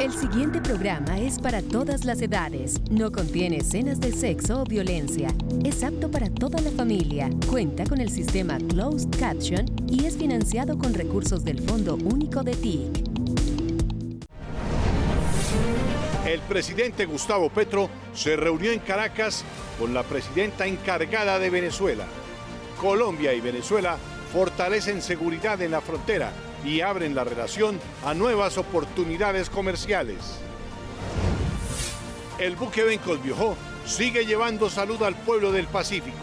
El siguiente programa es para todas las edades. No contiene escenas de sexo o violencia. Es apto para toda la familia. Cuenta con el sistema Closed Caption y es financiado con recursos del Fondo Único de TIC. El presidente Gustavo Petro se reunió en Caracas con la presidenta encargada de Venezuela. Colombia y Venezuela fortalecen seguridad en la frontera y abren la relación a nuevas oportunidades comerciales. El buque Bencos-Biojó sigue llevando salud al pueblo del Pacífico.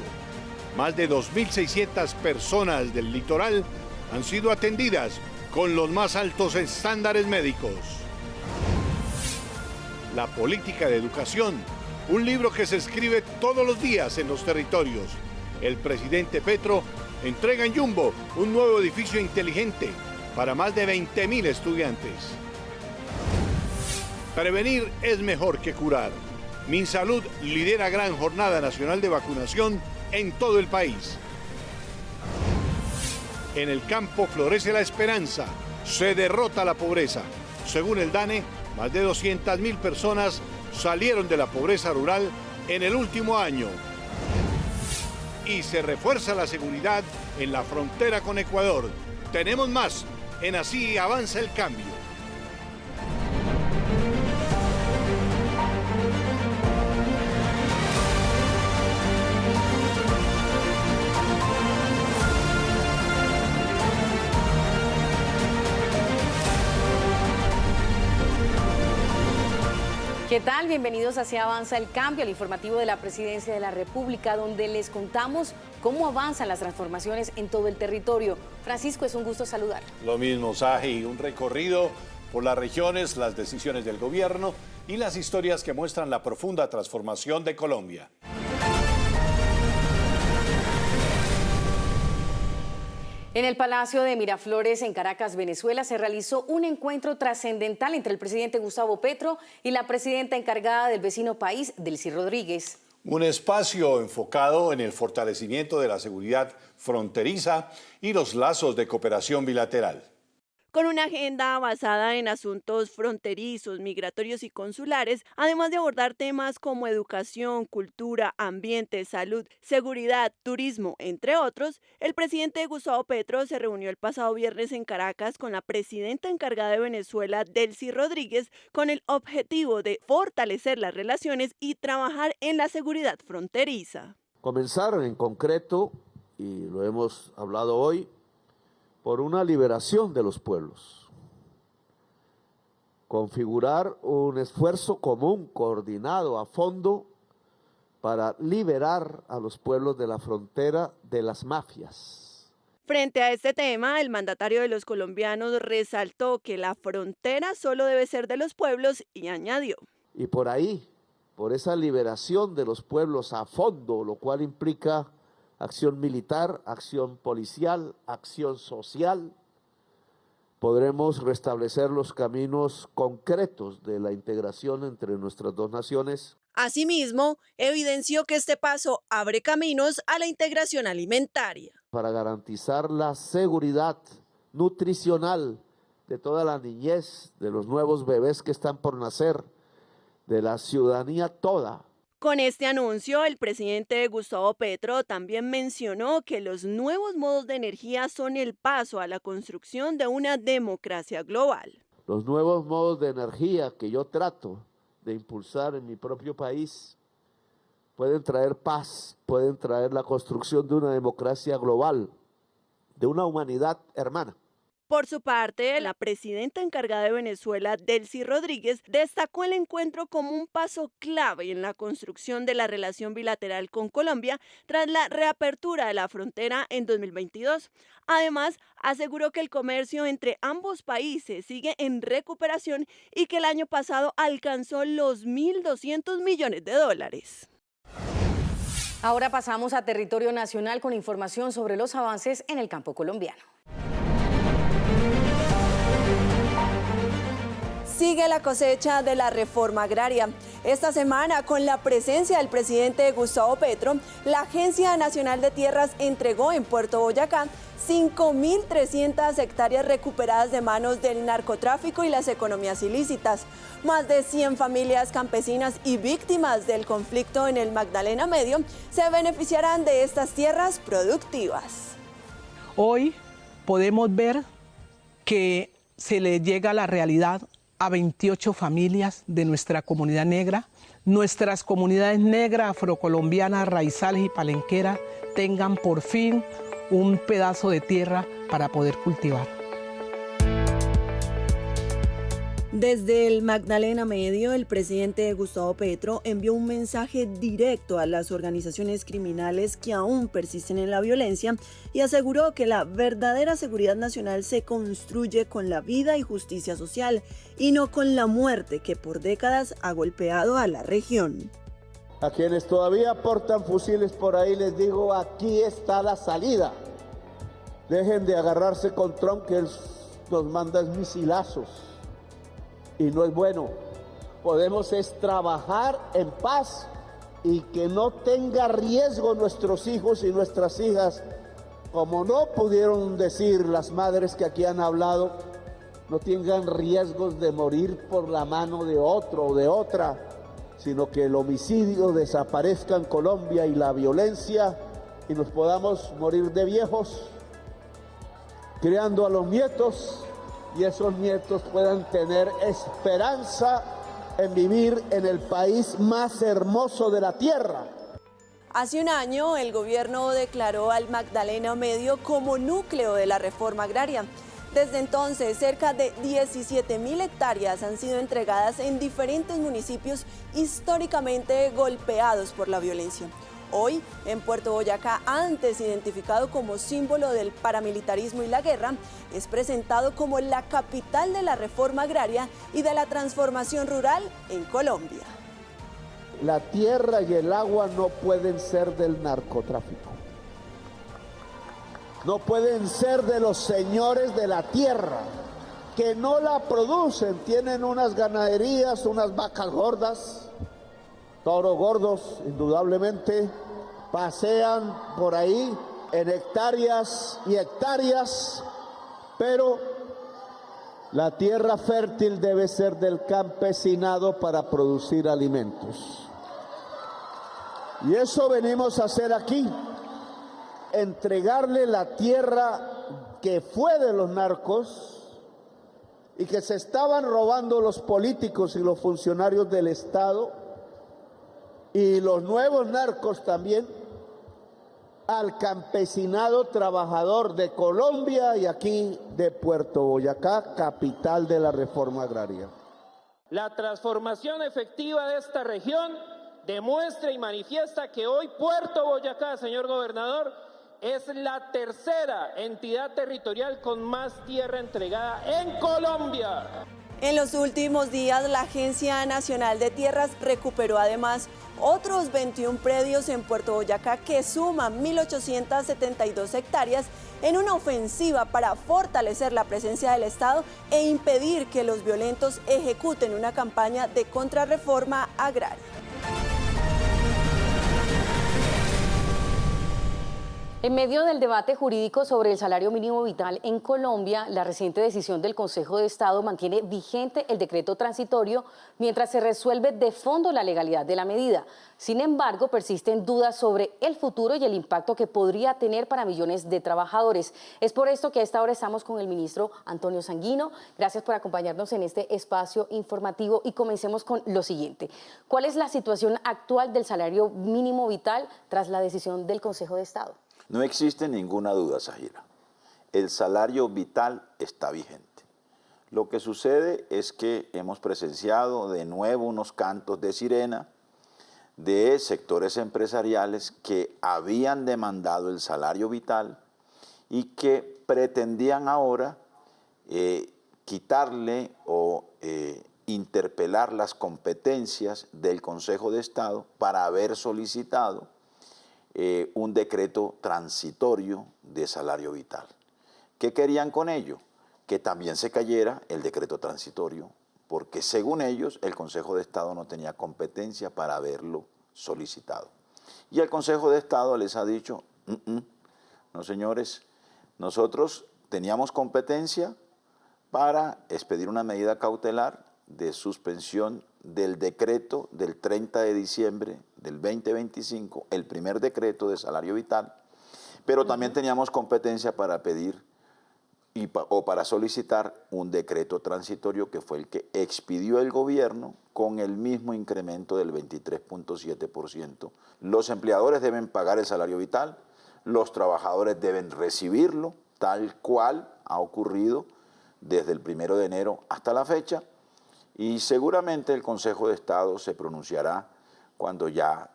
Más de 2.600 personas del litoral han sido atendidas con los más altos estándares médicos. La política de educación, un libro que se escribe todos los días en los territorios. El presidente Petro entrega en Jumbo un nuevo edificio inteligente para más de 20.000 estudiantes. Prevenir es mejor que curar. Minsalud lidera gran jornada nacional de vacunación en todo el país. En el campo florece la esperanza, se derrota la pobreza. Según el DANE, más de 200.000 personas salieron de la pobreza rural en el último año. Y se refuerza la seguridad en la frontera con Ecuador. Tenemos más en Así Avanza el Cambio. ¿Qué tal? Bienvenidos a Así Avanza el Cambio, el informativo de la Presidencia de la República, donde les contamos cómo avanzan las transformaciones en todo el territorio. Francisco, es un gusto saludar. Lo mismo, Saji, un recorrido por las regiones, las decisiones del gobierno y las historias que muestran la profunda transformación de Colombia. En el Palacio de Miraflores, en Caracas, Venezuela, se realizó un encuentro trascendental entre el presidente Gustavo Petro y la presidenta encargada del vecino país, Delcy Rodríguez. Un espacio enfocado en el fortalecimiento de la seguridad fronteriza y los lazos de cooperación bilateral. Con una agenda basada en asuntos fronterizos, migratorios y consulares, además de abordar temas como educación, cultura, ambiente, salud, seguridad, turismo, entre otros, el presidente Gustavo Petro se reunió el pasado viernes en Caracas con la presidenta encargada de Venezuela, Delcy Rodríguez, con el objetivo de fortalecer las relaciones y trabajar en la seguridad fronteriza. Comenzar en concreto, y lo hemos hablado hoy, por una liberación de los pueblos, configurar un esfuerzo común, coordinado a fondo, para liberar a los pueblos de la frontera de las mafias. Frente a este tema, el mandatario de los colombianos resaltó que la frontera solo debe ser de los pueblos y añadió: Y por ahí, por esa liberación de los pueblos a fondo, lo cual implica acción militar, acción policial, acción social, podremos restablecer los caminos concretos de la integración entre nuestras dos naciones. Asimismo, evidenció que este paso abre caminos a la integración alimentaria. Para garantizar la seguridad nutricional de toda la niñez, de los nuevos bebés que están por nacer, de la ciudadanía toda. Con este anuncio, el presidente Gustavo Petro también mencionó que los nuevos modos de energía son el paso a la construcción de una democracia global. Los nuevos modos de energía que yo trato de impulsar en mi propio país pueden traer paz, pueden traer la construcción de una democracia global, de una humanidad hermana. Por su parte, la presidenta encargada de Venezuela, Delcy Rodríguez, destacó el encuentro como un paso clave en la construcción de la relación bilateral con Colombia tras la reapertura de la frontera en 2022. Además, aseguró que el comercio entre ambos países sigue en recuperación y que el año pasado alcanzó los $1.200 millones. Ahora pasamos a territorio nacional con información sobre los avances en el campo colombiano. Sigue la cosecha de la reforma agraria. Esta semana, con la presencia del presidente Gustavo Petro, la Agencia Nacional de Tierras entregó en Puerto Boyacá 5.300 hectáreas recuperadas de manos del narcotráfico y las economías ilícitas. Más de 100 familias campesinas y víctimas del conflicto en el Magdalena Medio se beneficiarán de estas tierras productivas. Hoy podemos ver que se le llega la realidad a 28 familias de nuestra comunidad negra. Nuestras comunidades negras, afrocolombianas, raizales y palenqueras tengan por fin un pedazo de tierra para poder cultivar. Desde el Magdalena Medio, el presidente Gustavo Petro envió un mensaje directo a las organizaciones criminales que aún persisten en la violencia y aseguró que la verdadera seguridad nacional se construye con la vida y justicia social y no con la muerte que por décadas ha golpeado a la región. A quienes todavía portan fusiles por ahí les digo, aquí está la salida. Dejen de agarrarse con Trump, que él nos manda misilazos. Y no es bueno. Podemos trabajar en paz y que no tenga riesgo nuestros hijos y nuestras hijas, como no pudieron decir las madres que aquí han hablado, no tengan riesgos de morir por la mano de otro o de otra, sino que el homicidio desaparezca en Colombia y la violencia, y nos podamos morir de viejos, criando a los nietos, y esos nietos puedan tener esperanza en vivir en el país más hermoso de la tierra. Hace un año, el gobierno declaró al Magdalena Medio como núcleo de la reforma agraria. Desde entonces, cerca de 17.000 hectáreas han sido entregadas en diferentes municipios históricamente golpeados por la violencia. Hoy, en Puerto Boyacá, antes identificado como símbolo del paramilitarismo y la guerra, es presentado como la capital de la reforma agraria y de la transformación rural en Colombia. La tierra y el agua no pueden ser del narcotráfico. No pueden ser de los señores de la tierra, que no la producen. Tienen unas ganaderías, unas vacas gordas, toros gordos, indudablemente, pasean por ahí en hectáreas y hectáreas, pero la tierra fértil debe ser del campesinado para producir alimentos. Y eso venimos a hacer aquí, entregarle la tierra que fue de los narcos y que se estaban robando los políticos y los funcionarios del Estado, y los nuevos narcos también, al campesinado trabajador de Colombia y aquí de Puerto Boyacá, capital de la reforma agraria. La transformación efectiva de esta región demuestra y manifiesta que hoy Puerto Boyacá, señor gobernador, es la tercera entidad territorial con más tierra entregada en Colombia. En los últimos días, la Agencia Nacional de Tierras recuperó además otros 21 predios en Puerto Boyacá que suman 1.872 hectáreas en una ofensiva para fortalecer la presencia del Estado e impedir que los violentos ejecuten una campaña de contrarreforma agraria. En medio del debate jurídico sobre el salario mínimo vital en Colombia, la reciente decisión del Consejo de Estado mantiene vigente el decreto transitorio mientras se resuelve de fondo la legalidad de la medida. Sin embargo, persisten dudas sobre el futuro y el impacto que podría tener para millones de trabajadores. Es por esto que a esta hora estamos con el ministro Antonio Sanguino. Gracias por acompañarnos en este espacio informativo y comencemos con lo siguiente. ¿Cuál es la situación actual del salario mínimo vital tras la decisión del Consejo de Estado? No existe ninguna duda, Zahira. El salario vital está vigente. Lo que sucede es que hemos presenciado de nuevo unos cantos de sirena de sectores empresariales que habían demandado el salario vital y que pretendían ahora quitarle o interpelar las competencias del Consejo de Estado para haber solicitado un decreto transitorio de salario vital. ¿Qué querían con ello? Que también se cayera el decreto transitorio porque según ellos el Consejo de Estado no tenía competencia para haberlo solicitado. Y el Consejo de Estado les ha dicho, no señores, nosotros teníamos competencia para expedir una medida cautelar de suspensión del decreto del 30 de diciembre del 2025, el primer decreto de salario vital, pero también teníamos competencia para pedir o para solicitar un decreto transitorio que fue el que expidió el gobierno con el mismo incremento del 23.7%. Los empleadores deben pagar el salario vital, los trabajadores deben recibirlo, tal cual ha ocurrido desde el 1 de enero hasta la fecha, y seguramente el Consejo de Estado se pronunciará cuando ya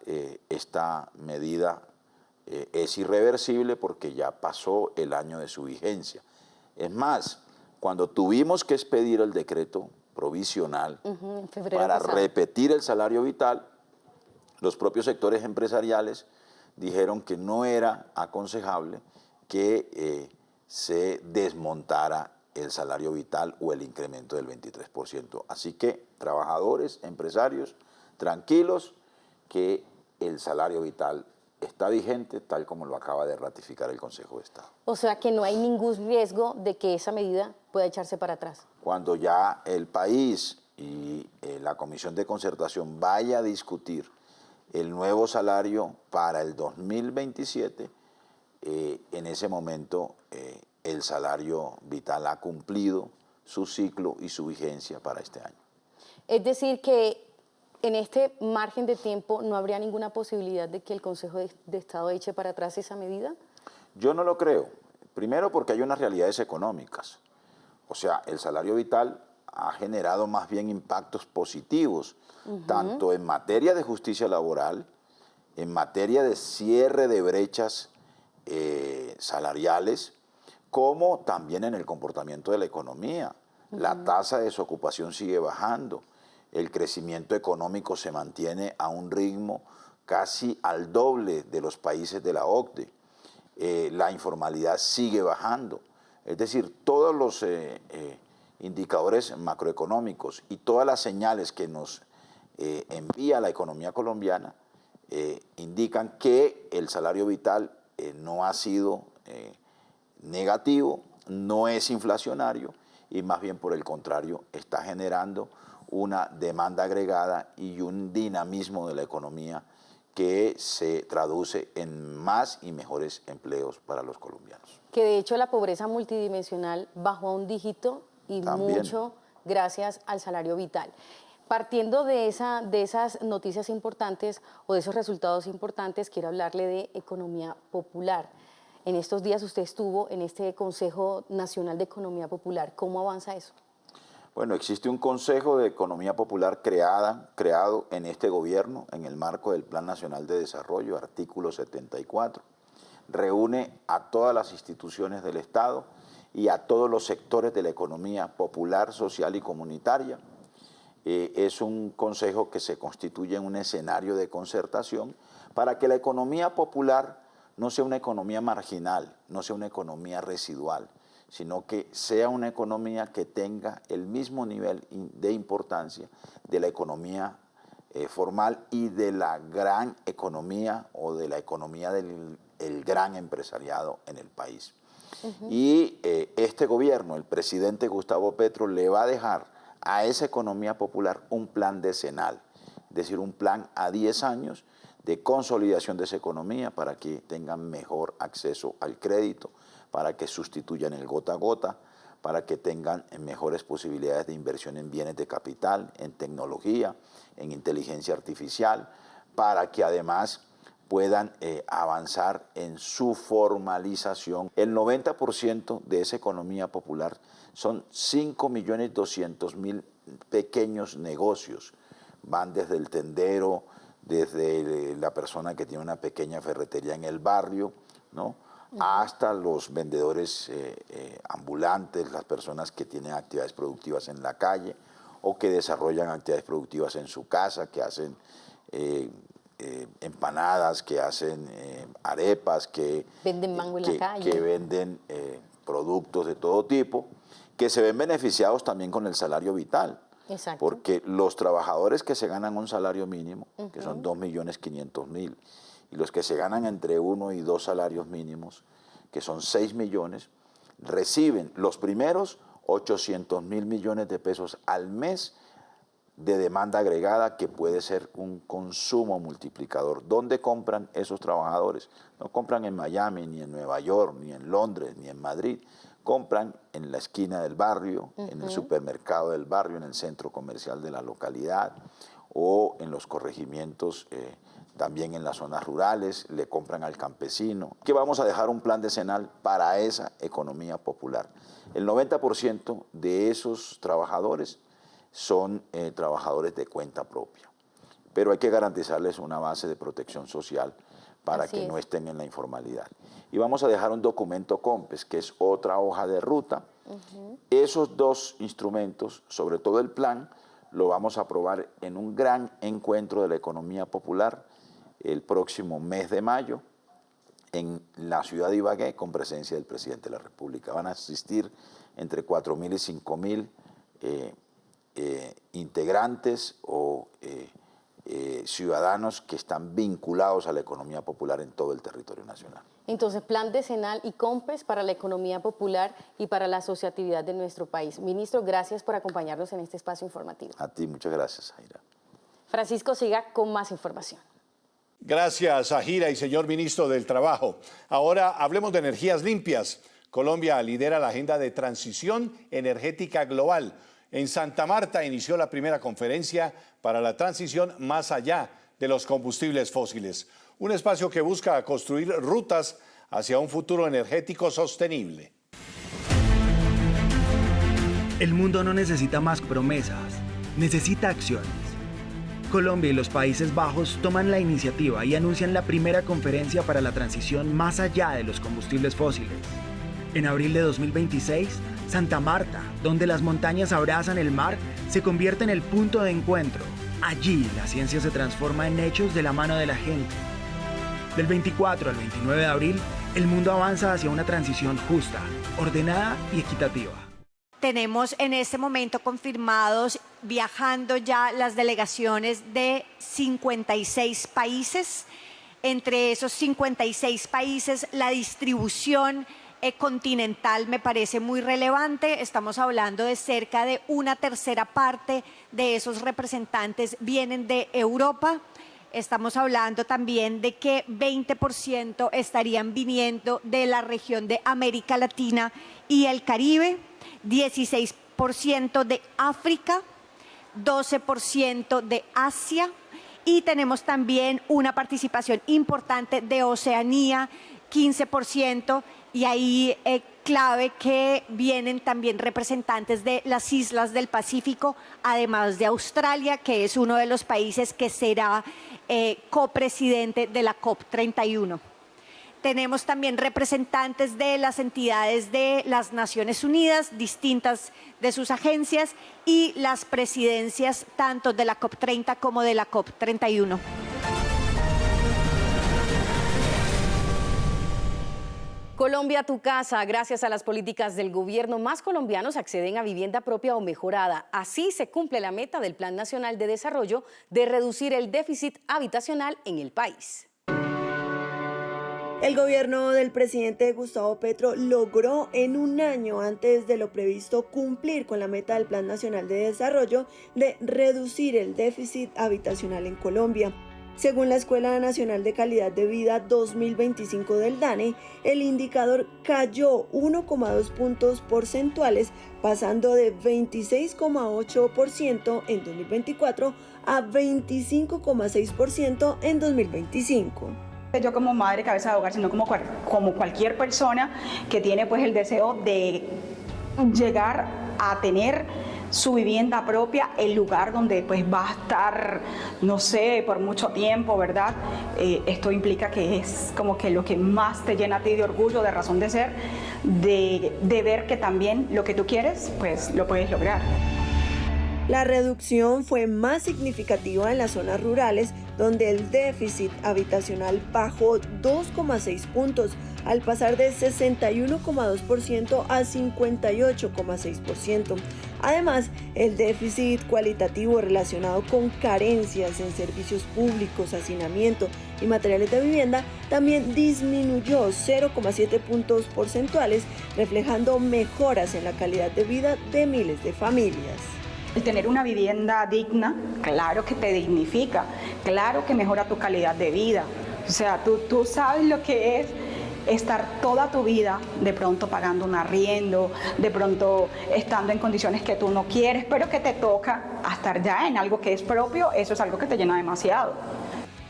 esta medida es irreversible porque ya pasó el año de su vigencia. Es más, cuando tuvimos que expedir el decreto provisional para repetir el salario vital, los propios sectores empresariales dijeron que no era aconsejable que se desmontara el salario vital o el incremento del 23%. Así que, trabajadores, empresarios, tranquilos, que el salario vital está vigente tal como lo acaba de ratificar el Consejo de Estado. O sea que no hay ningún riesgo de que esa medida pueda echarse para atrás. Cuando ya el país y la Comisión de Concertación vaya a discutir el nuevo salario para el 2027, en ese momento el salario vital ha cumplido su ciclo y su vigencia para este año. Es decir que en este margen de tiempo no habría ninguna posibilidad de que el Consejo de Estado eche para atrás esa medida. Yo no lo creo. Primero porque hay unas realidades económicas. O sea, el salario vital ha generado más bien impactos positivos, tanto en materia de justicia laboral, en materia de cierre de brechas salariales, como también en el comportamiento de la economía. La tasa de desocupación sigue bajando, el crecimiento económico se mantiene a un ritmo casi al doble de los países de la OCDE, la informalidad sigue bajando. Es decir, todos los indicadores macroeconómicos y todas las señales que nos envía la economía colombiana indican que el salario vital no ha sido negativo, no es inflacionario y más bien por el contrario está generando una demanda agregada y un dinamismo de la economía que se traduce en más y mejores empleos para los colombianos. Que de hecho la pobreza multidimensional bajó a un dígito y También. mucho gracias al salario vital. Partiendo de esas noticias importantes o de esos resultados importantes, quiero hablarle de economía popular. En estos días usted estuvo en este Consejo Nacional de Economía Popular. ¿Cómo avanza eso? Bueno, existe un Consejo de Economía Popular creado en este gobierno en el marco del Plan Nacional de Desarrollo, artículo 74. Reúne a todas las instituciones del Estado y a todos los sectores de la economía popular, social y comunitaria. Es un consejo que se constituye en un escenario de concertación para que la economía popular no sea una economía marginal, no sea una economía residual, sino que sea una economía que tenga el mismo nivel de importancia de la economía formal y de la gran economía o de la economía del gran empresariado en el país. Y este gobierno, el presidente Gustavo Petro, le va a dejar a esa economía popular un plan decenal, es decir, un plan a 10 años de consolidación de esa economía para que tengan mejor acceso al crédito, para que sustituyan el gota a gota, para que tengan mejores posibilidades de inversión en bienes de capital, en tecnología, en inteligencia artificial, para que además puedan avanzar en su formalización. El 90% de esa economía popular son 5.200.000 pequeños negocios. Van desde el tendero, desde la persona que tiene una pequeña ferretería en el barrio, ¿no?, hasta los vendedores ambulantes, las personas que tienen actividades productivas en la calle o que desarrollan actividades productivas en su casa, que hacen empanadas, que hacen arepas, que venden mango en la calle, que venden productos de todo tipo, que se ven beneficiados también con el salario vital. Exacto. Porque los trabajadores que se ganan un salario mínimo, que son 2.500.000, y los que se ganan entre 1 y 2 salarios mínimos, que son 6 millones, reciben los primeros 800.000 millones de pesos al mes de demanda agregada, que puede ser un consumo multiplicador. ¿Dónde compran esos trabajadores? No compran en Miami, ni en Nueva York, ni en Londres, ni en Madrid. Compran en la esquina del barrio, en el supermercado del barrio, en el centro comercial de la localidad o en los corregimientos, también en las zonas rurales, le compran al campesino. Que vamos a dejar un plan decenal para esa economía popular. El 90% de esos trabajadores son trabajadores de cuenta propia, pero hay que garantizarles una base de protección social para que no estén en la informalidad. Y vamos a dejar un documento COMPES, que es otra hoja de ruta. Esos dos instrumentos, sobre todo el plan, lo vamos a aprobar en un gran encuentro de la economía popular el próximo mes de mayo en la ciudad de Ibagué, con presencia del presidente de la República. Van a asistir entre 4.000 y 5.000 integrantes o ciudadanos que están vinculados a la economía popular en todo el territorio nacional. Entonces, plan decenal y COMPES para la economía popular y para la asociatividad de nuestro país. Ministro, gracias por acompañarnos en este espacio informativo. A ti, muchas gracias, Zaira. Francisco siga con más información. Gracias, Zaira y señor ministro del Trabajo. Ahora hablemos de energías limpias. Colombia lidera la agenda de transición energética global. En Santa Marta inició la primera conferencia para la transición más allá de los combustibles fósiles. Un espacio que busca construir rutas hacia un futuro energético sostenible. El mundo no necesita más promesas, necesita acciones. Colombia y los Países Bajos toman la iniciativa y anuncian la primera conferencia para la transición más allá de los combustibles fósiles. En abril de 2026, Santa Marta, donde las montañas abrazan el mar, se convierte en el punto de encuentro. Allí la ciencia se transforma en hechos de la mano de la gente. Del 24 al 29 de abril, el mundo avanza hacia una transición justa, ordenada y equitativa. Tenemos en este momento confirmados viajando ya las delegaciones de 56 países. Entre esos 56 países, la distribución continental me parece muy relevante. Estamos hablando de cerca de una tercera parte de esos representantes vienen de Europa. Estamos hablando también de que 20% estarían viniendo de la región de América Latina y el Caribe, 16% de África, 12% de Asia, y tenemos también una participación importante de Oceanía, 15%, y ahí clave que vienen también representantes de las islas del Pacífico, además de Australia, que es uno de los países que será copresidente de la COP31. Tenemos también representantes de las entidades de las Naciones Unidas, distintas de sus agencias, y las presidencias tanto de la COP30 como de la COP31. Colombia, tu casa. Gracias a las políticas del gobierno, más colombianos acceden a vivienda propia o mejorada. Así se cumple la meta del Plan Nacional de Desarrollo de reducir el déficit habitacional en el país. El gobierno del presidente Gustavo Petro logró en un año antes de lo previsto cumplir con la meta del Plan Nacional de Desarrollo de reducir el déficit habitacional en Colombia. Según la Escuela Nacional de Calidad de Vida 2025 del DANE, el indicador cayó 1,2 puntos porcentuales, pasando de 26,8% en 2024 a 25,6% en 2025. Yo como madre cabeza de hogar, sino como cualquier persona que tiene pues el deseo de llegar a tener su vivienda propia, el lugar donde pues va a estar, no sé, por mucho tiempo, ¿verdad? Esto implica que es como que lo que más te llena a ti de orgullo, de razón de ser, de ver que también lo que tú quieres, pues lo puedes lograr. La reducción fue más significativa en las zonas rurales, donde el déficit habitacional bajó 2,6 puntos, al pasar de 61,2% a 58,6%. Además, el déficit cualitativo relacionado con carencias en servicios públicos, hacinamiento y materiales de vivienda también disminuyó 0,7 puntos porcentuales, reflejando mejoras en la calidad de vida de miles de familias. El tener una vivienda digna, claro que te dignifica, claro que mejora tu calidad de vida. O sea, tú sabes lo que es estar toda tu vida de pronto pagando un arriendo, de pronto estando en condiciones que tú no quieres, pero que te toca a estar ya en algo que es propio. Eso es algo que te llena demasiado.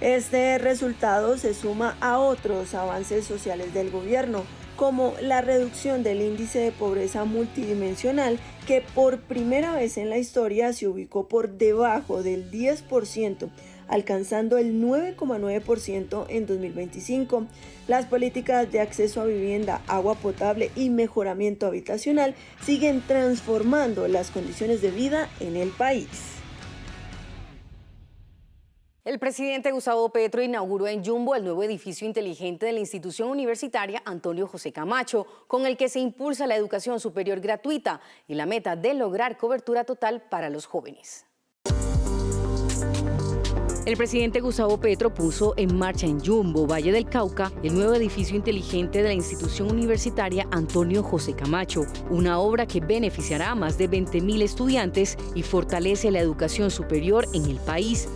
Este resultado se suma a otros avances sociales del gobierno, como la reducción del índice de pobreza multidimensional, que por primera vez en la historia se ubicó por debajo del 10%, alcanzando el 9,9% en 2025. Las políticas de acceso a vivienda, agua potable y mejoramiento habitacional siguen transformando las condiciones de vida en el país. El presidente Gustavo Petro inauguró en Jumbo el nuevo edificio inteligente de la institución universitaria Antonio José Camacho, con el que se impulsa la educación superior gratuita y la meta de lograr cobertura total para los jóvenes. El presidente Gustavo Petro puso en marcha en Jumbo, Valle del Cauca, el nuevo edificio inteligente de la institución universitaria Antonio José Camacho, una obra que beneficiará a más de 20.000 estudiantes y fortalece la educación superior en el país.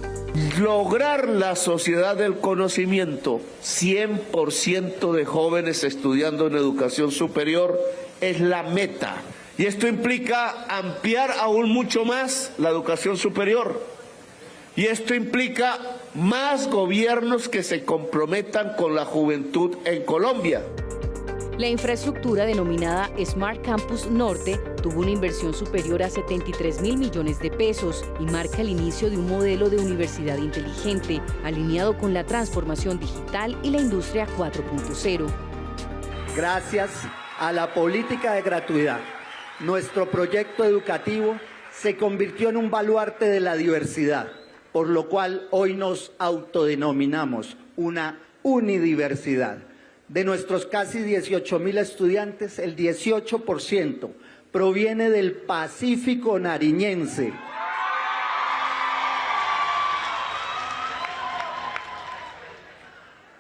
Lograr la sociedad del conocimiento, 100% de jóvenes estudiando en educación superior, es la meta. Y esto implica ampliar aún mucho más la educación superior. Y esto implica más gobiernos que se comprometan con la juventud en Colombia. La infraestructura denominada Smart Campus Norte tuvo una inversión superior a 73.000 millones de pesos y marca el inicio de un modelo de universidad inteligente, alineado con la transformación digital y la industria 4.0. Gracias a la política de gratuidad, nuestro proyecto educativo se convirtió en un baluarte de la diversidad, por lo cual hoy nos autodenominamos una unidiversidad. De nuestros casi 18.000 estudiantes, el 18% proviene del Pacífico nariñense.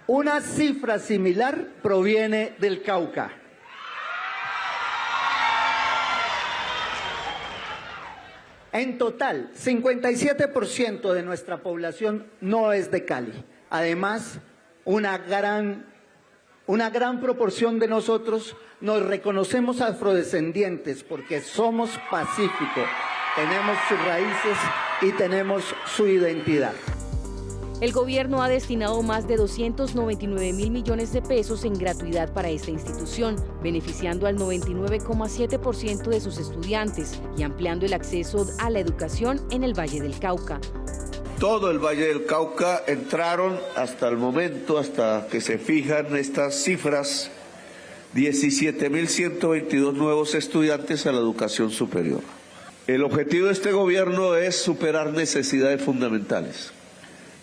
Una cifra similar proviene del Cauca. En total, 57% de nuestra población no es de Cali. Además, una gran proporción de nosotros nos reconocemos afrodescendientes porque somos pacíficos, tenemos sus raíces y tenemos su identidad. El gobierno ha destinado más de 299.000 millones de pesos en gratuidad para esta institución, beneficiando al 99,7% de sus estudiantes y ampliando el acceso a la educación en el Valle del Cauca. Todo el Valle del Cauca entraron hasta el momento, hasta que se fijan estas cifras, 17.122 nuevos estudiantes a la educación superior. El objetivo de este gobierno es superar necesidades fundamentales,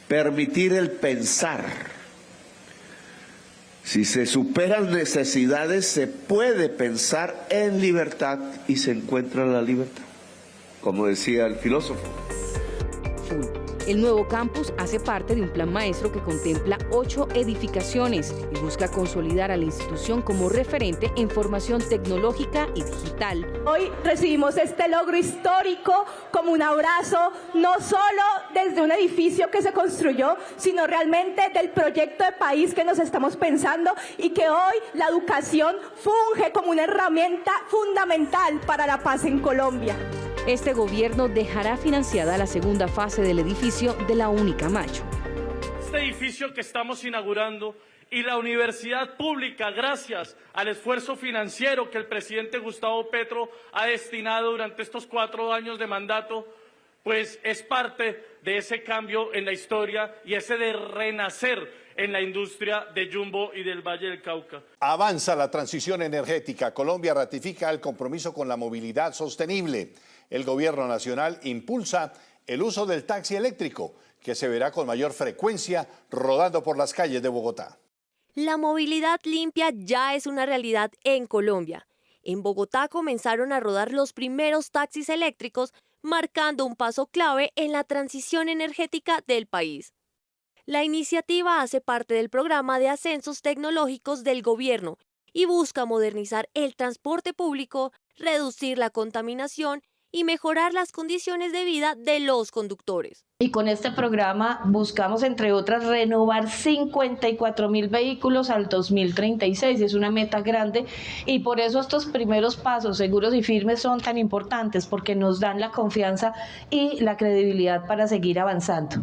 permitir el pensar. Si se superan necesidades, se puede pensar en libertad y se encuentra la libertad, como decía el filósofo. El nuevo campus hace parte de un plan maestro que contempla 8 edificaciones y busca consolidar a la institución como referente en formación tecnológica y digital. Hoy recibimos este logro histórico como un abrazo, no solo desde un edificio que se construyó, sino realmente del proyecto de país que nos estamos pensando y que hoy la educación funge como una herramienta fundamental para la paz en Colombia. Este gobierno dejará financiada la segunda fase del edificio de la Unicamacho. Este edificio que estamos inaugurando y la universidad pública, gracias al esfuerzo financiero que el presidente Gustavo Petro ha destinado durante estos 4 años de mandato, pues es parte de ese cambio en la historia y ese de renacer en la industria de Jumbo y del Valle del Cauca. Avanza la transición energética. Colombia ratifica el compromiso con la movilidad sostenible. El gobierno nacional impulsa el uso del taxi eléctrico, que se verá con mayor frecuencia rodando por las calles de Bogotá. La movilidad limpia ya es una realidad en Colombia. En Bogotá comenzaron a rodar los primeros taxis eléctricos, marcando un paso clave en la transición energética del país. La iniciativa hace parte del programa de ascensos tecnológicos del gobierno y busca modernizar el transporte público, reducir la contaminación y mejorar las condiciones de vida de los conductores. Y con este programa buscamos, entre otras, renovar 54.000 vehículos al 2036. Es una meta grande y por eso estos primeros pasos seguros y firmes son tan importantes, porque nos dan la confianza y la credibilidad para seguir avanzando.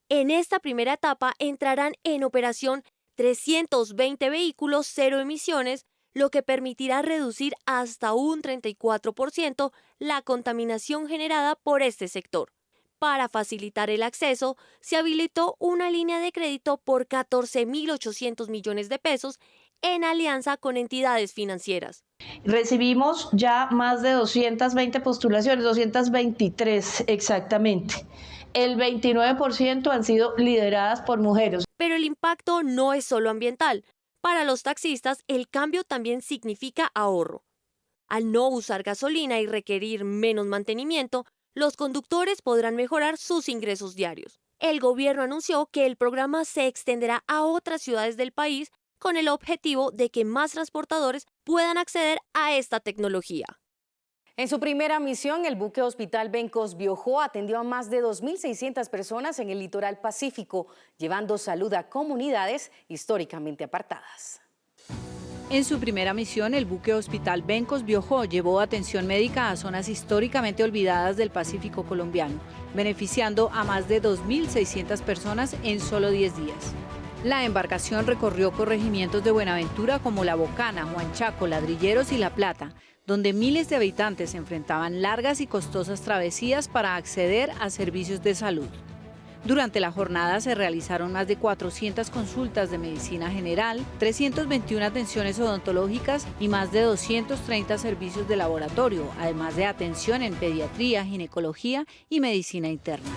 En esta primera etapa entrarán en operación 320 vehículos cero emisiones, lo que permitirá reducir hasta un 34% la contaminación generada por este sector. Para facilitar el acceso, se habilitó una línea de crédito por 14.800 millones de pesos en alianza con entidades financieras. Recibimos ya más de 220 postulaciones, 223 exactamente. El 29% han sido lideradas por mujeres. Pero el impacto no es solo ambiental. Para los taxistas, el cambio también significa ahorro. Al no usar gasolina y requerir menos mantenimiento, los conductores podrán mejorar sus ingresos diarios. El gobierno anunció que el programa se extenderá a otras ciudades del país con el objetivo de que más transportadores puedan acceder a esta tecnología. En su primera misión, el buque Hospital Bencos Biojó atendió a más de 2.600 personas en el litoral pacífico, llevando salud a comunidades históricamente apartadas. En su primera misión, el buque Hospital Bencos Biojó llevó atención médica a zonas históricamente olvidadas del Pacífico colombiano, beneficiando a más de 2.600 personas en solo 10 días. La embarcación recorrió corregimientos de Buenaventura como La Bocana, Huanchaco, Ladrilleros y La Plata, donde miles de habitantes enfrentaban largas y costosas travesías para acceder a servicios de salud. Durante la jornada se realizaron más de 400 consultas de medicina general, 321 atenciones odontológicas y más de 230 servicios de laboratorio, además de atención en pediatría, ginecología y medicina interna.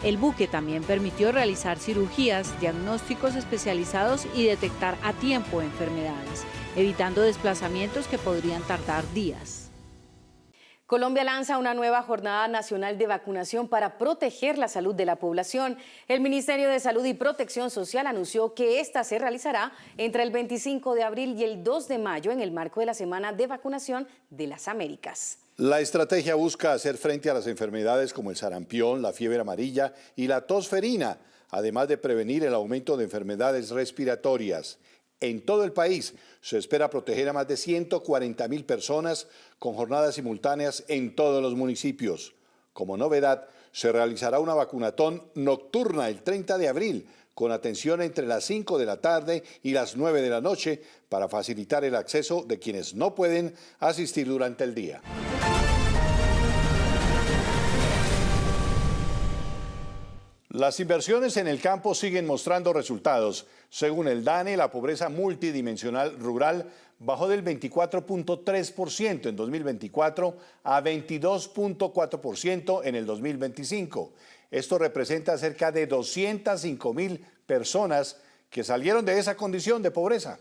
El buque también permitió realizar cirugías, diagnósticos especializados y detectar a tiempo enfermedades, evitando desplazamientos que podrían tardar días. Colombia lanza una nueva jornada nacional de vacunación para proteger la salud de la población. El Ministerio de Salud y Protección Social anunció que esta se realizará entre el 25 de abril y el 2 de mayo en el marco de la Semana de Vacunación de las Américas. La estrategia busca hacer frente a las enfermedades como el sarampión, la fiebre amarilla y la tos ferina, además de prevenir el aumento de enfermedades respiratorias. En todo el país se espera proteger a más de 140.000 personas con jornadas simultáneas en todos los municipios. Como novedad, se realizará una vacunatón nocturna el 30 de abril con atención entre las 5 de la tarde y las 9 de la noche para facilitar el acceso de quienes no pueden asistir durante el día. Las inversiones en el campo siguen mostrando resultados. Según el DANE, la pobreza multidimensional rural bajó del 24.3% en 2024 a 22.4% en el 2025. Esto representa cerca de 205.000 personas que salieron de esa condición de pobreza.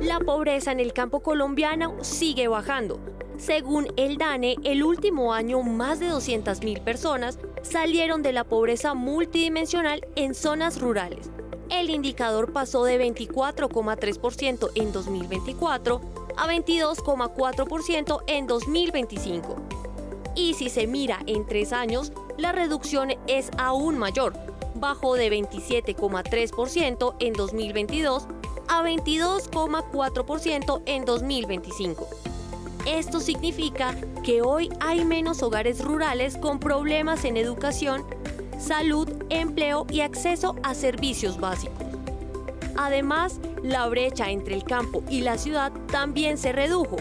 La pobreza en el campo colombiano sigue bajando. Según el DANE, el último año más de 200.000 personas salieron de la pobreza multidimensional en zonas rurales. El indicador pasó de 24,3% en 2024 a 22,4% en 2025. Y si se mira en 3 años, la reducción es aún mayor. Bajó de 27,3% en 2022 a 22,4% en 2025. Esto significa que hoy hay menos hogares rurales con problemas en educación, salud, empleo y acceso a servicios básicos. Además, la brecha entre el campo y la ciudad también se redujo.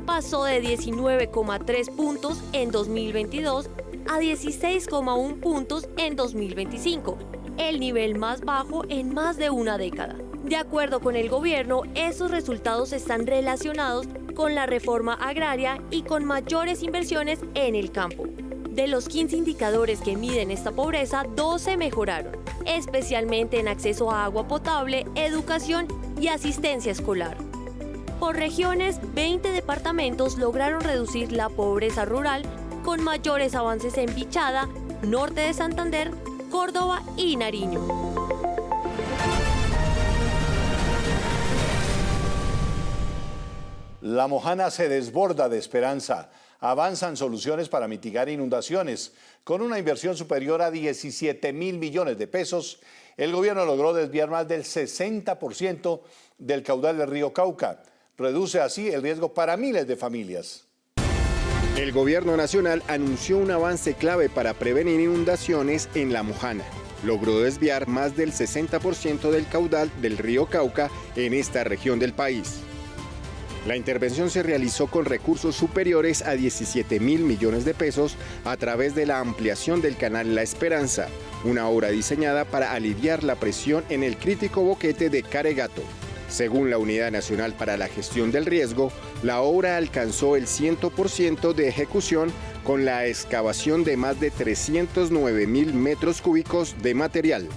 Pasó de 19,3 puntos en 2022 a 16,1 puntos en 2025, el nivel más bajo en más de una década. De acuerdo con el gobierno, esos resultados están relacionados con la reforma agraria y con mayores inversiones en el campo. De los 15 indicadores que miden esta pobreza, 12 mejoraron, especialmente en acceso a agua potable, educación y asistencia escolar. Por regiones, 20 departamentos lograron reducir la pobreza rural con mayores avances en Vichada, norte de Santander, Córdoba y Nariño. La Mojana se desborda de esperanza. Avanzan soluciones para mitigar inundaciones. Con una inversión superior a 17.000 millones de pesos, el gobierno logró desviar más del 60% del caudal del río Cauca. Reduce así el riesgo para miles de familias. El gobierno nacional anunció un avance clave para prevenir inundaciones en La Mojana. Logró desviar más del 60% del caudal del río Cauca en esta región del país. La intervención se realizó con recursos superiores a 17.000 millones de pesos a través de la ampliación del canal La Esperanza, una obra diseñada para aliviar la presión en el crítico boquete de Caregato. Según la Unidad Nacional para la Gestión del Riesgo, la obra alcanzó el 100% de ejecución con la excavación de más de 309.000 metros cúbicos de material.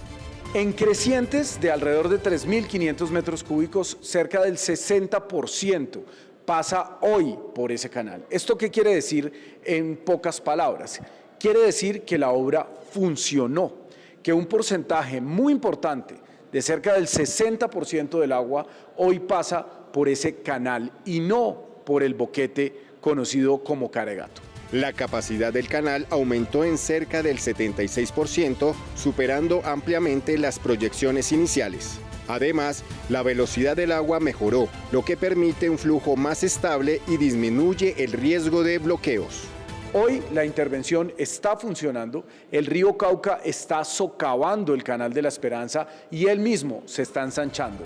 En crecientes de alrededor de 3.500 metros cúbicos, cerca del 60% pasa hoy por ese canal. ¿Esto qué quiere decir en pocas palabras? Quiere decir que la obra funcionó, que un porcentaje muy importante de cerca del 60% del agua hoy pasa por ese canal y no por el boquete conocido como Caregato. La capacidad del canal aumentó en cerca del 76%, superando ampliamente las proyecciones iniciales. Además, la velocidad del agua mejoró, lo que permite un flujo más estable y disminuye el riesgo de bloqueos. Hoy la intervención está funcionando, el río Cauca está socavando el canal de la Esperanza y él mismo se está ensanchando.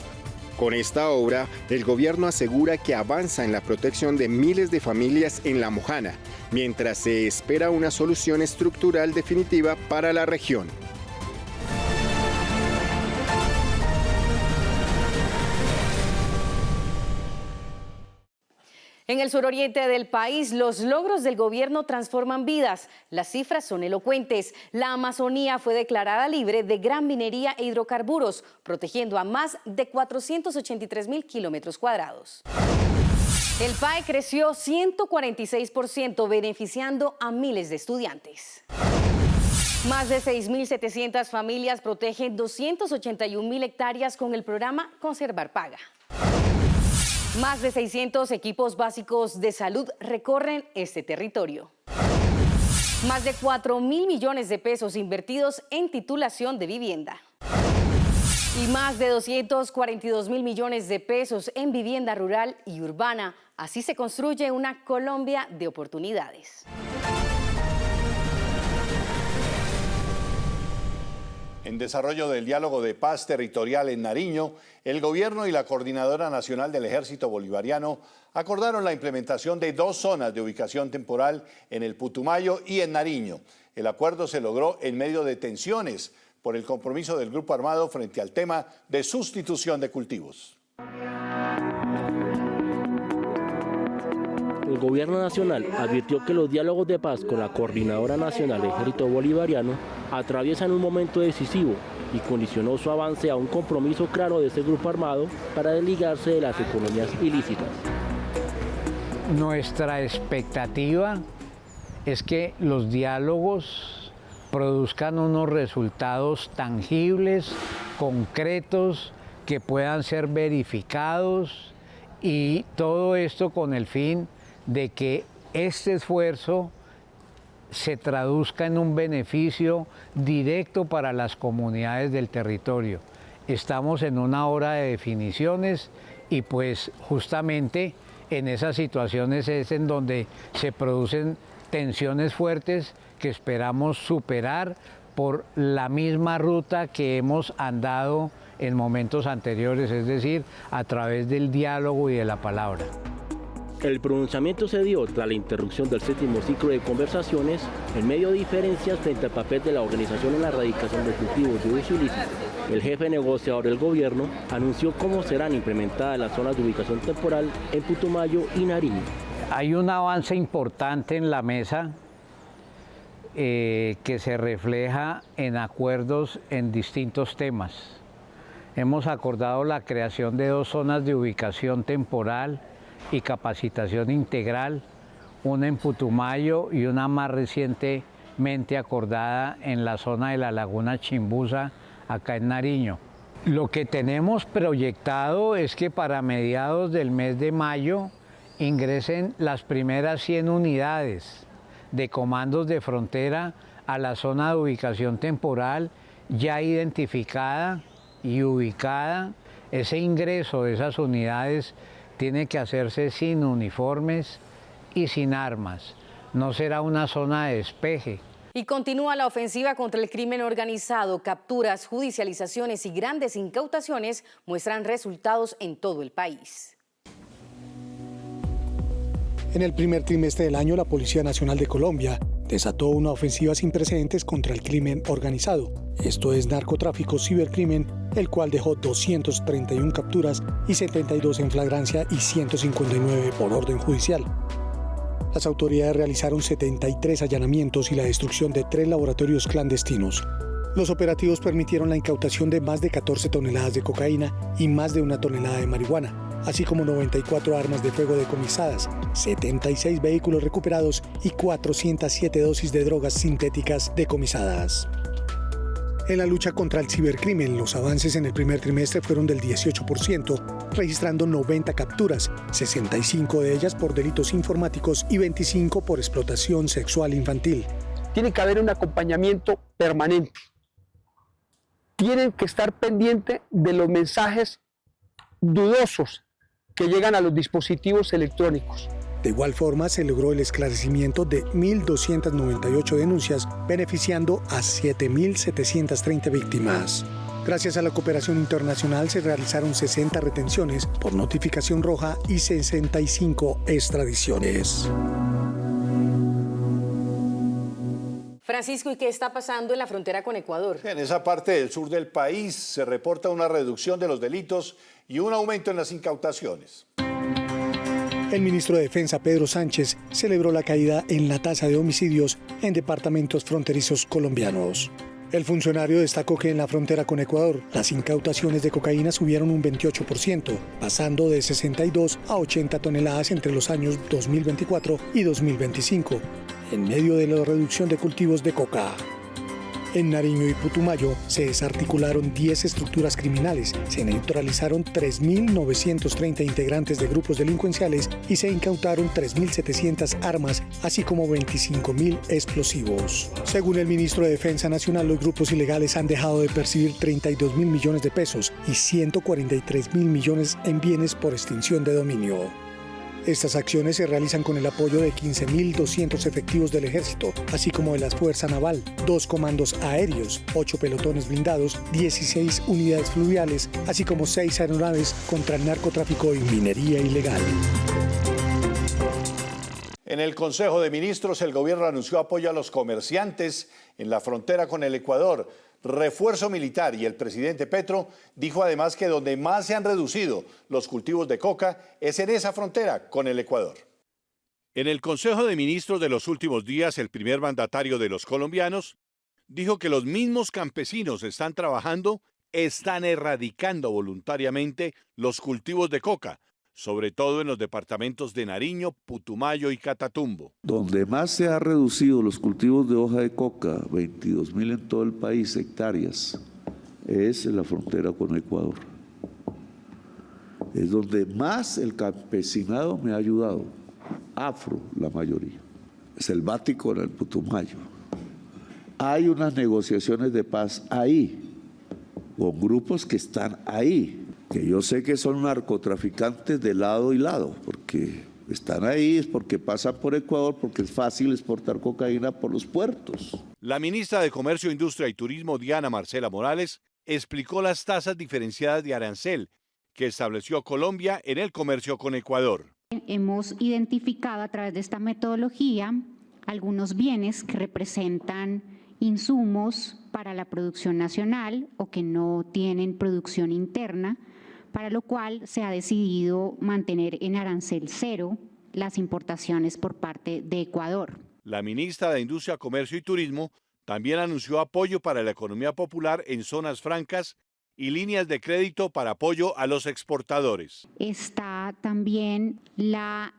Con esta obra, el gobierno asegura que avanza en la protección de miles de familias en La Mojana, mientras se espera una solución estructural definitiva para la región. En el suroriente del país, los logros del gobierno transforman vidas. Las cifras son elocuentes. La Amazonía fue declarada libre de gran minería e hidrocarburos, protegiendo a más de 483.000 kilómetros cuadrados. El PAE creció 146%, beneficiando a miles de estudiantes. Más de 6.700 familias protegen 281.000 hectáreas con el programa Conservar Paga. Más de 600 equipos básicos de salud recorren este territorio. Más de 4.000 millones de pesos invertidos en titulación de vivienda. Y más de 242.000 millones de pesos en vivienda rural y urbana. Así se construye una Colombia de oportunidades. En desarrollo del diálogo de paz territorial en Nariño, el gobierno y la Coordinadora Nacional del Ejército Bolivariano acordaron la implementación de 2 zonas de ubicación temporal en el Putumayo y en Nariño. El acuerdo se logró en medio de tensiones por el compromiso del grupo armado frente al tema de sustitución de cultivos. El gobierno nacional advirtió que los diálogos de paz con la Coordinadora Nacional del Ejército Bolivariano atraviesan un momento decisivo y condicionó su avance a un compromiso claro de ese grupo armado para desligarse de las economías ilícitas. Nuestra expectativa es que los diálogos produzcan unos resultados tangibles, concretos, que puedan ser verificados, y todo esto con el fin de que este esfuerzo se traduzca en un beneficio directo para las comunidades del territorio. Estamos en una hora de definiciones y pues justamente en esas situaciones es en donde se producen tensiones fuertes que esperamos superar por la misma ruta que hemos andado en momentos anteriores, es decir, a través del diálogo y de la palabra. El pronunciamiento se dio tras la interrupción del 7º ciclo de conversaciones en medio de diferencias frente al papel de la organización en la erradicación de cultivos de uso ilícito. El jefe negociador del gobierno anunció cómo serán implementadas las zonas de ubicación temporal en Putumayo y Nariño. Hay un avance importante en la mesa que se refleja en acuerdos en distintos temas. Hemos acordado la creación de 2 zonas de ubicación temporal y capacitación integral, una en Putumayo y una más recientemente acordada en la zona de la Laguna Chimbusa, acá en Nariño. Lo que tenemos proyectado es que para mediados del mes de mayo ingresen las primeras 100 unidades de comandos de frontera a la zona de ubicación temporal ya identificada y ubicada. Ese ingreso de esas unidades tiene que hacerse sin uniformes y sin armas. No será una zona de despeje. Y continúa la ofensiva contra el crimen organizado. Capturas, judicializaciones y grandes incautaciones muestran resultados en todo el país. En el primer trimestre del año, la Policía Nacional de Colombia desató una ofensiva sin precedentes contra el crimen organizado. Esto es narcotráfico, cibercrimen, el cual dejó 231 capturas y 72 en flagrancia y 159 por orden judicial. Las autoridades realizaron 73 allanamientos y la destrucción de 3 laboratorios clandestinos. Los operativos permitieron la incautación de más de 14 toneladas de cocaína y más de 1 tonelada de marihuana, así como 94 armas de fuego decomisadas, 76 vehículos recuperados y 407 dosis de drogas sintéticas decomisadas. En la lucha contra el cibercrimen, los avances en el primer trimestre fueron del 18%, registrando 90 capturas, 65 de ellas por delitos informáticos y 25 por explotación sexual infantil. Tiene que haber un acompañamiento permanente. Tienen que estar pendientes de los mensajes dudosos que llegan a los dispositivos electrónicos. De igual forma, se logró el esclarecimiento de 1.298 denuncias, beneficiando a 7.730 víctimas. Gracias a la cooperación internacional se realizaron 60 retenciones por notificación roja y 65 extradiciones. Francisco, ¿y qué está pasando en la frontera con Ecuador? En esa parte del sur del país se reporta una reducción de los delitos y un aumento en las incautaciones. El ministro de Defensa, Pedro Sánchez, celebró la caída en la tasa de homicidios en departamentos fronterizos colombianos. El funcionario destacó que en la frontera con Ecuador, las incautaciones de cocaína subieron un 28%, pasando de 62 a 80 toneladas entre los años 2024 y 2025, en medio de la reducción de cultivos de coca. En Nariño y Putumayo se desarticularon 10 estructuras criminales, se neutralizaron 3.930 integrantes de grupos delincuenciales y se incautaron 3.700 armas, así como 25.000 explosivos. Según el ministro de Defensa Nacional, los grupos ilegales han dejado de percibir 32.000 millones de pesos y 143.000 millones en bienes por extinción de dominio. Estas acciones se realizan con el apoyo de 15.200 efectivos del Ejército, así como de la Fuerza Naval, 2 comandos aéreos, 8 pelotones blindados, 16 unidades fluviales, así como 6 aeronaves contra el narcotráfico y minería ilegal. En el Consejo de Ministros, el gobierno anunció apoyo a los comerciantes en la frontera con el Ecuador, refuerzo militar, y el presidente Petro dijo además que donde más se han reducido los cultivos de coca es en esa frontera con el Ecuador. En el Consejo de Ministros de los últimos días, el primer mandatario de los colombianos dijo que los mismos campesinos están erradicando voluntariamente los cultivos de coca, sobre todo en los departamentos de Nariño, Putumayo y Catatumbo. Donde más se ha reducido los cultivos de hoja de coca, 22.000 en todo el país, hectáreas, es en la frontera con Ecuador. Es donde más el campesinado me ha ayudado, afro la mayoría, selvático en el Putumayo. Hay unas negociaciones de paz ahí, con grupos que están ahí, que yo sé que son narcotraficantes de lado y lado, porque están ahí, es porque pasan por Ecuador, porque es fácil exportar cocaína por los puertos. La ministra de Comercio, Industria y Turismo, Diana Marcela Morales, explicó las tasas diferenciadas de arancel que estableció Colombia en el comercio con Ecuador. Hemos identificado a través de esta metodología algunos bienes que representan insumos para la producción nacional o que no tienen producción interna, para lo cual se ha decidido mantener en arancel cero las importaciones por parte de Ecuador. La ministra de Industria, Comercio y Turismo también anunció apoyo para la economía popular en zonas francas y líneas de crédito para apoyo a los exportadores. Está también la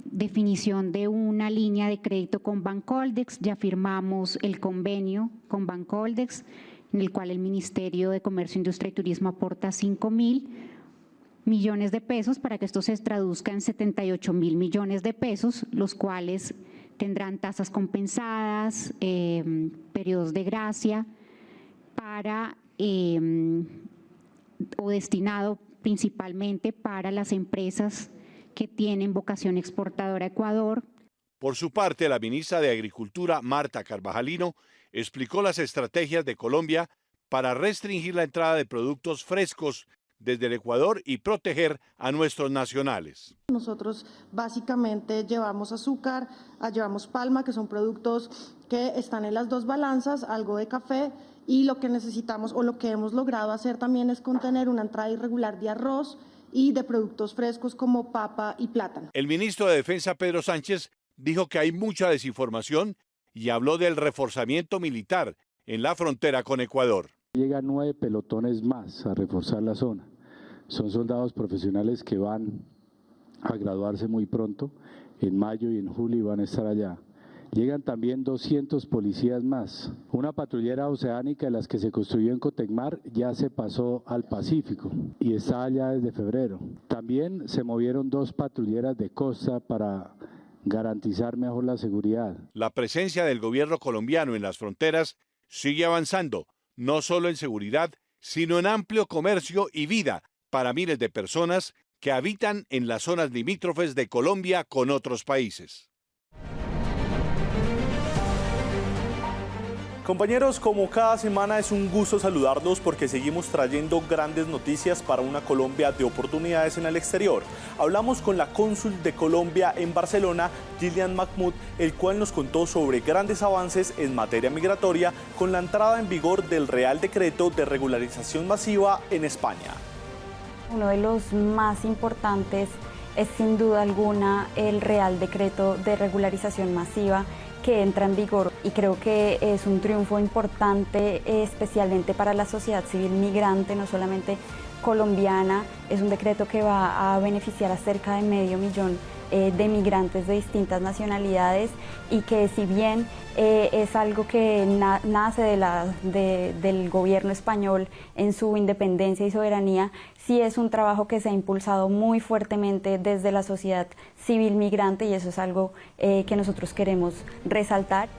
definición de una línea de crédito con Bancoldex. Ya firmamos el convenio con Bancoldex, en el cual el Ministerio de Comercio, Industria y Turismo aporta 5.000 millones de pesos para que esto se traduzca en 78.000 millones de pesos, los cuales tendrán tasas compensadas, periodos de gracia, para o destinado principalmente para las empresas que tienen vocación exportadora a Ecuador. Por su parte, la ministra de Agricultura, Marta Carvajalino, explicó las estrategias de Colombia para restringir la entrada de productos frescos desde el Ecuador y proteger a nuestros nacionales. Nosotros básicamente llevamos azúcar, llevamos palma, que son productos que están en las dos balanzas, algo de café, y lo que necesitamos o lo que hemos logrado hacer también es contener una entrada irregular de arroz y de productos frescos como papa y plátano. El ministro de Defensa, Pedro Sánchez, dijo que hay mucha desinformación y habló del reforzamiento militar en la frontera con Ecuador. Llegan 9 pelotones más a reforzar la zona. Son soldados profesionales que van a graduarse muy pronto, en mayo y en julio van a estar allá. Llegan también 200 policías más. Una patrullera oceánica de las que se construyó en Cotecmar ya se pasó al Pacífico y está allá desde febrero. También se movieron 2 patrulleras de costa para garantizar mejor la seguridad. La presencia del gobierno colombiano en las fronteras sigue avanzando, no solo en seguridad, sino en amplio comercio y vida para miles de personas que habitan en las zonas limítrofes de Colombia con otros países. Compañeros, como cada semana es un gusto saludarlos porque seguimos trayendo grandes noticias para una Colombia de oportunidades en el exterior. Hablamos con la cónsul de Colombia en Barcelona, Gillian Mahmoud, el cual nos contó sobre grandes avances en materia migratoria con la entrada en vigor del Real Decreto de Regularización Masiva en España. Uno de los más importantes es sin duda alguna el Real Decreto de Regularización Masiva que entra en vigor, y creo que es un triunfo importante especialmente para la sociedad civil migrante, no solamente colombiana. Es un decreto que va a beneficiar a cerca de 500.000 de migrantes de distintas nacionalidades, y que si bien es algo que nace del gobierno español en su independencia y soberanía, sí es un trabajo que se ha impulsado muy fuertemente desde la sociedad civil migrante, y eso es algo que nosotros queremos resaltar.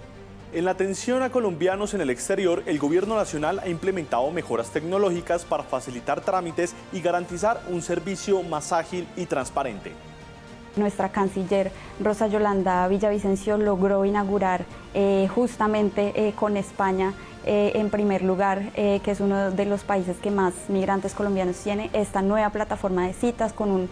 En la atención a colombianos en el exterior, el gobierno nacional ha implementado mejoras tecnológicas para facilitar trámites y garantizar un servicio más ágil y transparente. Nuestra canciller Rosa Yolanda Villavicencio logró inaugurar justamente con España en primer lugar, que es uno de los países que más migrantes colombianos tiene, esta nueva plataforma de citas con un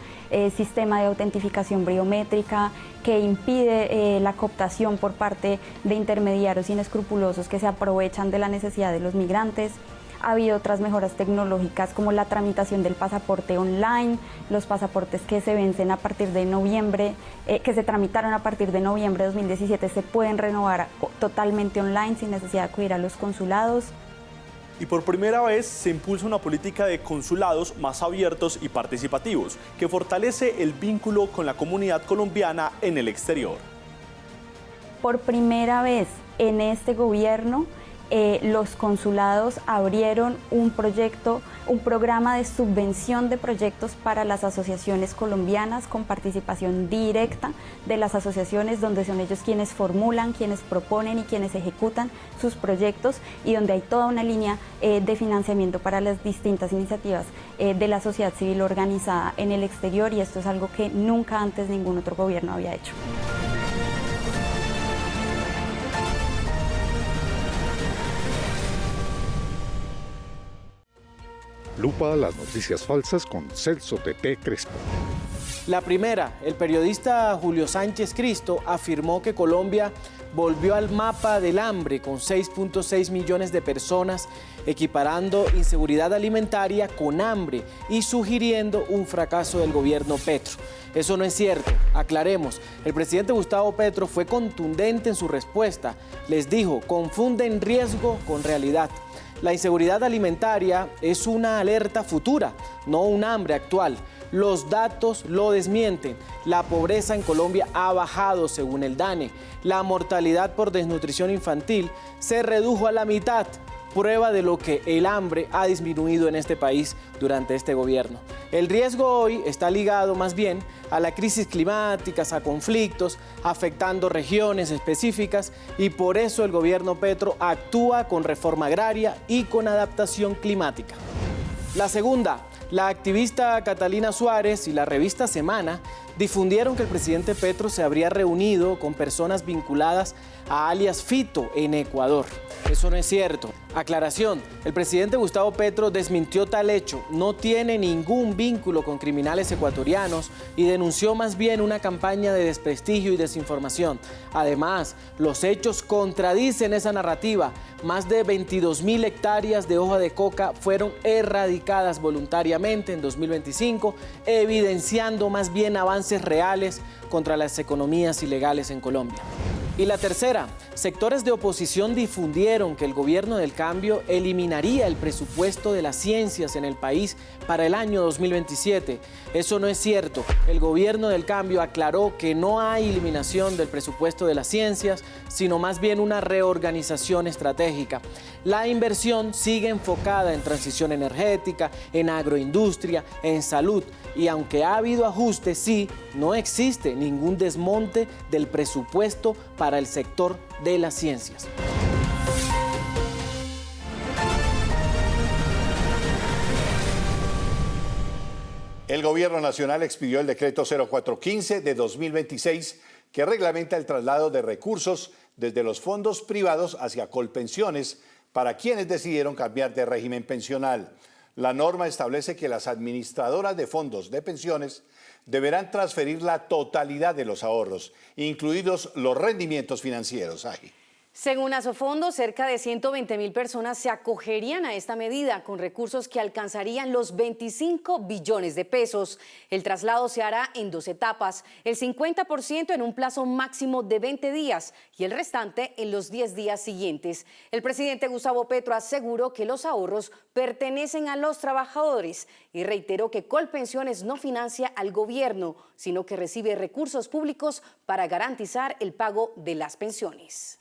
sistema de autentificación biométrica que impide la cooptación por parte de intermediarios inescrupulosos que se aprovechan de la necesidad de los migrantes. Ha habido otras mejoras tecnológicas como la tramitación del pasaporte online, los pasaportes que se vencen a partir de noviembre, que se tramitaron a partir de noviembre de 2017, se pueden renovar totalmente online sin necesidad de acudir a los consulados. Y por primera vez se impulsa una política de consulados más abiertos y participativos, que fortalece el vínculo con la comunidad colombiana en el exterior. Por primera vez en este gobierno, los consulados abrieron un programa de subvención de proyectos para las asociaciones colombianas con participación directa de las asociaciones, donde son ellos quienes formulan, quienes proponen y quienes ejecutan sus proyectos, y donde hay toda una línea de financiamiento para las distintas iniciativas de la sociedad civil organizada en el exterior, y esto es algo que nunca antes ningún otro gobierno había hecho. Lupa las noticias falsas con Celso Tepe Crespo. La primera, el periodista Julio Sánchez Cristo afirmó que Colombia volvió al mapa del hambre con 6.6 millones de personas, equiparando inseguridad alimentaria con hambre y sugiriendo un fracaso del gobierno Petro. Eso no es cierto, aclaremos. El presidente Gustavo Petro fue contundente en su respuesta. Les dijo, confunden riesgo con realidad. La inseguridad alimentaria es una alerta futura, no un hambre actual. Los datos lo desmienten. La pobreza en Colombia ha bajado según el DANE. La mortalidad por desnutrición infantil se redujo a la mitad. Prueba de lo que el hambre ha disminuido en este país durante este gobierno. El riesgo hoy está ligado más bien a la crisis climática, a conflictos, afectando regiones específicas y por eso el gobierno Petro actúa con reforma agraria y con adaptación climática. La segunda, la activista Catalina Suárez y la revista Semana difundieron que el presidente Petro se habría reunido con personas vinculadas a alias Fito en Ecuador. Eso no es cierto. Aclaración, el presidente Gustavo Petro desmintió tal hecho, no tiene ningún vínculo con criminales ecuatorianos y denunció más bien una campaña de desprestigio y desinformación. Además, los hechos contradicen esa narrativa. Más de 22.000 hectáreas de hoja de coca fueron erradicadas voluntariamente en 2025, evidenciando más bien avances reales contra las economías ilegales en Colombia. Y la tercera, sectores de oposición difundieron que el gobierno del cambio eliminaría el presupuesto de las ciencias en el país para el año 2027. Eso no es cierto. El gobierno del cambio aclaró que no hay eliminación del presupuesto de las ciencias, sino más bien una reorganización estratégica. La inversión sigue enfocada en transición energética, en agroindustria, en salud. Y aunque ha habido ajustes, sí, no existe ningún desmonte del presupuesto para el sector de las ciencias. El Gobierno Nacional expidió el decreto 0415 de 2026 que reglamenta el traslado de recursos desde los fondos privados hacia Colpensiones para quienes decidieron cambiar de régimen pensional. La norma establece que las administradoras de fondos de pensiones deberán transferir la totalidad de los ahorros, incluidos los rendimientos financieros. Según Asofondo, cerca de 120.000 personas se acogerían a esta medida con recursos que alcanzarían los 25 billones de pesos. El traslado se hará en 2 etapas, el 50% en un plazo máximo de 20 días y el restante en los 10 días siguientes. El presidente Gustavo Petro aseguró que los ahorros pertenecen a los trabajadores y reiteró que Colpensiones no financia al gobierno, sino que recibe recursos públicos para garantizar el pago de las pensiones.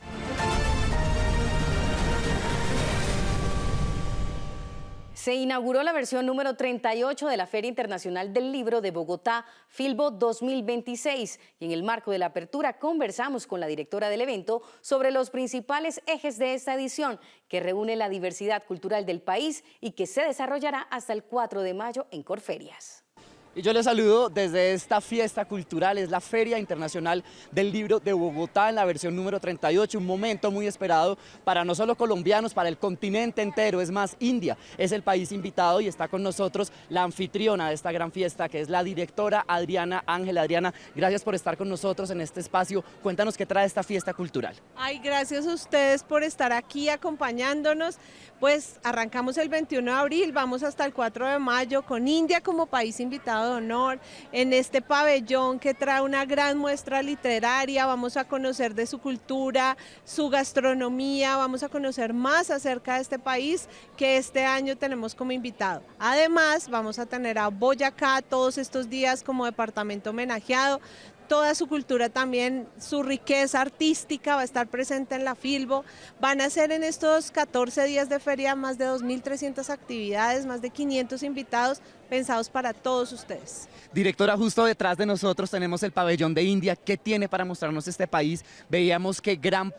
Se inauguró la versión número 38 de la Feria Internacional del Libro de Bogotá, Filbo 2026. Y en el marco de la apertura conversamos con la directora del evento sobre los principales ejes de esta edición, que reúne la diversidad cultural del país y que se desarrollará hasta el 4 de mayo en Corferias. Y yo les saludo desde esta fiesta cultural, es la Feria Internacional del Libro de Bogotá en la versión número 38, un momento muy esperado para no solo colombianos, para el continente entero. Es más, India es el país invitado y está con nosotros la anfitriona de esta gran fiesta, que es la directora Adriana Ángel. Adriana, gracias por estar con nosotros en este espacio. Cuéntanos qué trae esta fiesta cultural. Ay, gracias a ustedes por estar aquí acompañándonos. Pues arrancamos el 21 de abril, vamos hasta el 4 de mayo con India como país invitado de honor en este pabellón que trae una gran muestra literaria. Vamos a conocer de su cultura, su gastronomía, vamos a conocer más acerca de este país que este año tenemos como invitado. Además, vamos a tener a Boyacá todos estos días como departamento homenajeado. Toda su cultura también, su riqueza artística va a estar presente en la Filbo. Van a ser en estos 14 días de feria más de 2.300 actividades, más de 500 invitados pensados para todos ustedes. Directora, justo detrás de nosotros tenemos el pabellón de India. ¿Qué tiene para mostrarnos este país? Veíamos que gran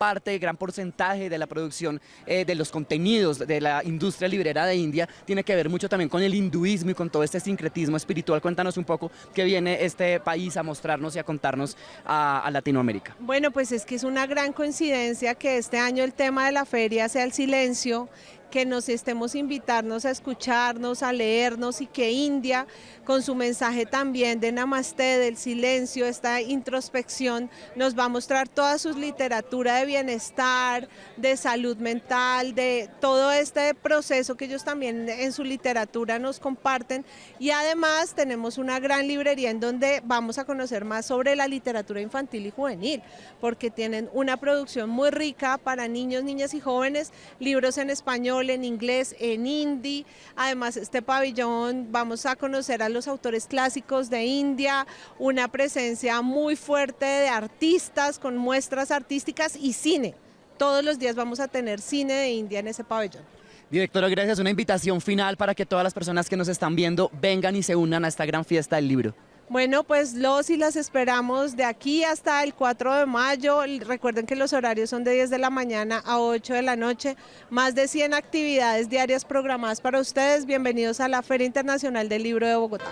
porcentaje de la producción de los contenidos de la industria librera de India tiene que ver mucho también con el hinduismo y con todo este sincretismo espiritual. Cuéntanos un poco qué viene este país a mostrarnos y a contarnos a Latinoamérica. Bueno, pues es que es una gran coincidencia que este año el tema de la feria sea el silencio, que nos estemos invitarnos a escucharnos, a leernos y que India, con su mensaje también de Namaste, del silencio, esta introspección, nos va a mostrar toda su literatura de bienestar, de salud mental, de todo este proceso que ellos también en su literatura nos comparten. Y además tenemos una gran librería en donde vamos a conocer más sobre la literatura infantil y juvenil, porque tienen una producción muy rica para niños, niñas y jóvenes, libros en español, español, en inglés, en hindi. Además, este pabellón vamos a conocer a los autores clásicos de India, una presencia muy fuerte de artistas con muestras artísticas y cine. Todos los días vamos a tener cine de India en ese pabellón. Directora, gracias. Una invitación final para que todas las personas que nos están viendo vengan y se unan a esta gran fiesta del libro. Bueno, pues los y las esperamos de aquí hasta el 4 de mayo. Recuerden que los horarios son de 10 de la mañana a 8 de la noche. Más de 100 actividades diarias programadas para ustedes. Bienvenidos a la Feria Internacional del Libro de Bogotá.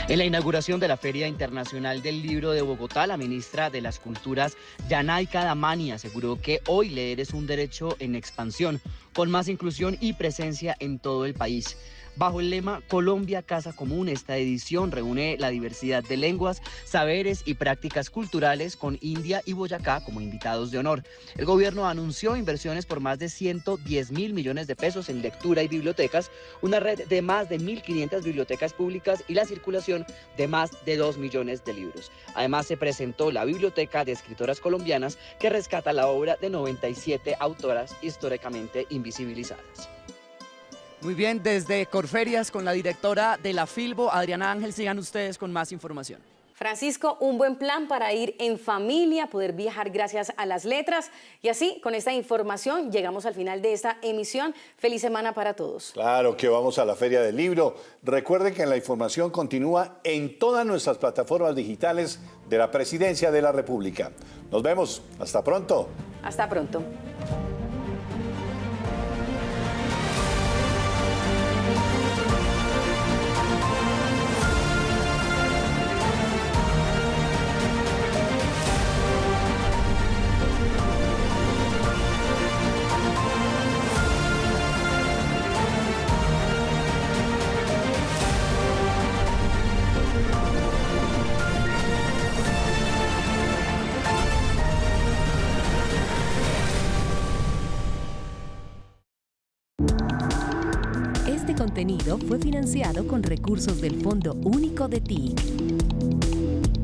En la inauguración de la Feria Internacional del Libro de Bogotá, la ministra de las Culturas, Yanaika Damani, aseguró que hoy leer es un derecho en expansión, con más inclusión y presencia en todo el país. Bajo el lema Colombia Casa Común, esta edición reúne la diversidad de lenguas, saberes y prácticas culturales con India y Boyacá como invitados de honor. El gobierno anunció inversiones por más de 110.000 millones de pesos en lectura y bibliotecas, una red de más de 1.500 bibliotecas públicas y la circulación de más de 2 millones de libros. Además, se presentó la Biblioteca de Escritoras Colombianas, que rescata la obra de 97 autoras históricamente invisibilizadas. Muy bien, desde Corferias con la directora de la Filbo, Adriana Ángel, sigan ustedes con más información. Francisco, un buen plan para ir en familia, poder viajar gracias a las letras. Y así, con esta información, llegamos al final de esta emisión. Feliz semana para todos. Claro que vamos a la Feria del Libro. Recuerden que la información continúa en todas nuestras plataformas digitales de la Presidencia de la República. Nos vemos. Hasta pronto. Hasta pronto. Este contenido fue financiado con recursos del Fondo Único de TIC.